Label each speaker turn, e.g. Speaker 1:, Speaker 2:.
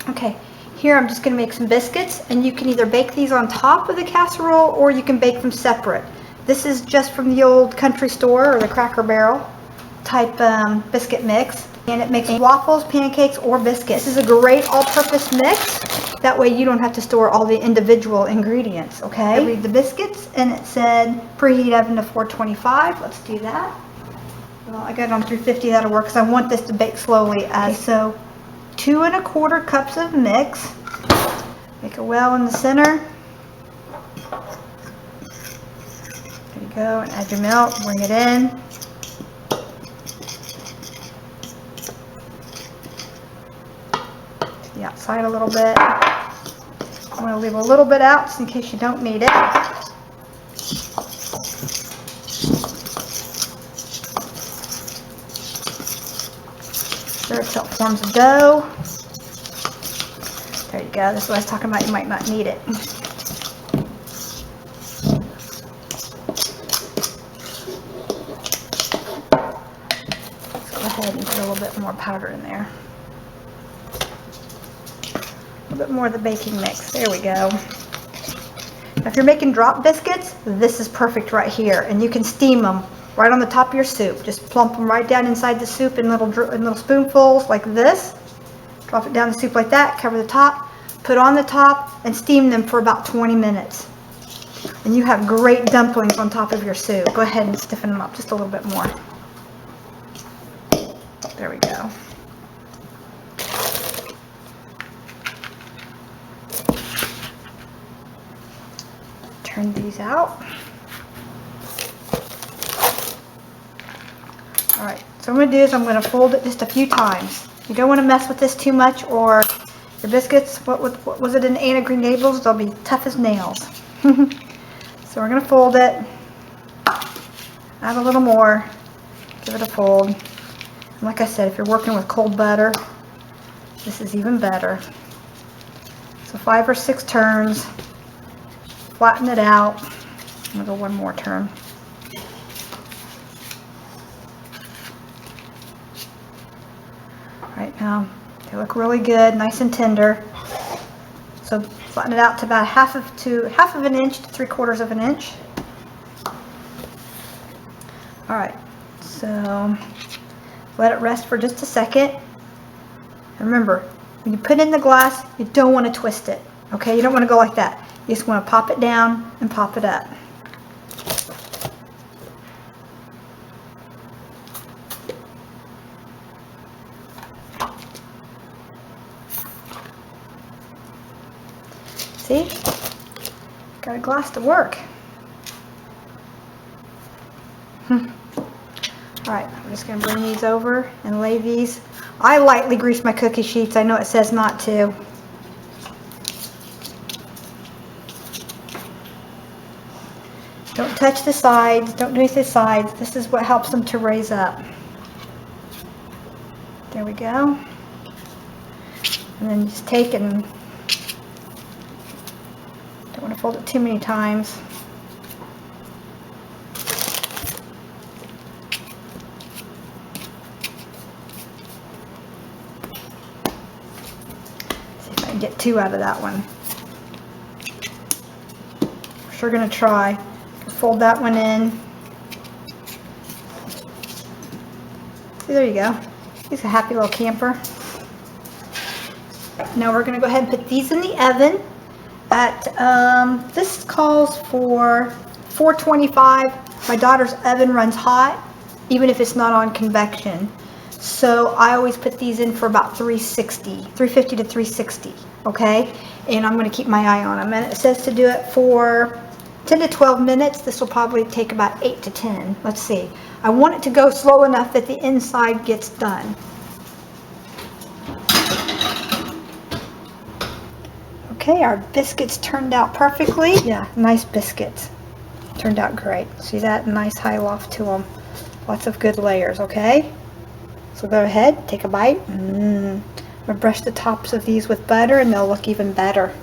Speaker 1: Okay, here I'm just going to make some biscuits, and you can either bake these on top of the casserole or you can bake them separate. This is just from the old country store or the Cracker Barrel type biscuit mix, and it makes waffles, pancakes, or biscuits. This is a great all-purpose mix. That way you don't have to store all the individual ingredients, okay? I read the biscuits, and it said preheat oven to 425. Let's do that. Well, I got it on 350. That'll work because I want this to bake slowly. So 2 1/4 cups of mix. Make a well in the center. There you go, and add your milk, bring it in. To the outside a little bit. I'm going to leave a little bit out just in case you don't need it. Stir it till it forms a dough. There you go. This is what I was talking about. You might not need it. Let's go ahead and put a little bit more powder in there. A little bit more of the baking mix. There we go. Now, if you're making drop biscuits, this is perfect right here. And you can steam them right on the top of your soup. Just plump them right down inside the soup in little spoonfuls like this. Drop it down the soup like that, cover the top, put on the top, and steam them for about 20 minutes. And you have great dumplings on top of your soup. Go ahead and stiffen them up just a little bit more. There we go. Turn these out. Alright, so what I'm going to do is I'm going to fold it just a few times. You don't want to mess with this too much, or your biscuits, what was it in Anna Green Gables? They'll be tough as nails. So we're going to fold it. Add a little more. Give it a fold. And like I said, if you're working with cold butter, this is even better. So 5 or 6 turns. Flatten it out. I'm going to go one more turn. Right now, they look really good, nice and tender. So flatten it out to about half of an inch to 3/4 of an inch. All right, so let it rest for just a second. And remember, when you put it in the glass, you don't want to twist it. Okay, you don't want to go like that. You just want to pop it down and pop it up. See? Got a glass to work. Alright, I'm just going to bring these over and lay these. I lightly grease my cookie sheets. I know it says not to. Don't touch the sides. Don't do the sides. This is what helps them to raise up. There we go. And then just take and don't want to fold it too many times. See if I can get 2 out of that one. We're sure going to try. Fold that one in. See, there you go. He's a happy little camper. Now we're going to go ahead and put these in the oven at, this calls for 425. My daughter's oven runs hot, even if it's not on convection. So I always put these in for about 350 to 360, okay? And I'm going to keep my eye on them. And it says to do it for 10 to 12 minutes. This will probably take about 8 to 10. Let's see. I want it to go slow enough that the inside gets done. Okay, our biscuits turned out perfectly. Yeah, nice biscuits. Turned out great. See that? Nice high loft to them. Lots of good layers, okay? So go ahead, take a bite. I'm going to brush the tops of these with butter and they'll look even better.